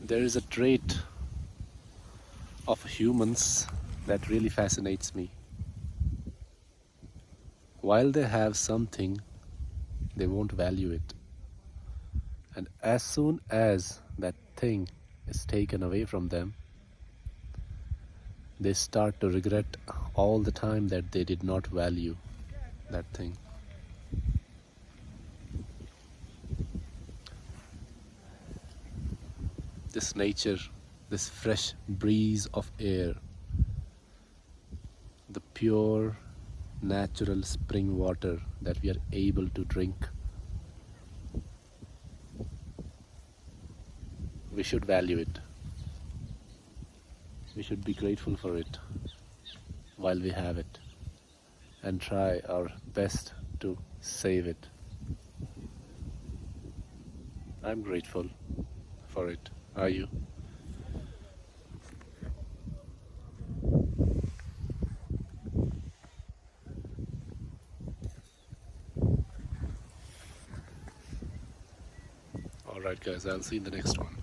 There is a trait of humans that really fascinates me. While they have something, they won't value it. And as soon as that thing is taken away from them, they start to regret all the time that they did not value that thing. This nature, this fresh breeze of air, the pure natural spring water that we are able to drink, we should value it. We should be grateful for it while we have it and try our best to save it. I'm grateful for it. Are you? Alright, guys, I'll see you in the next one.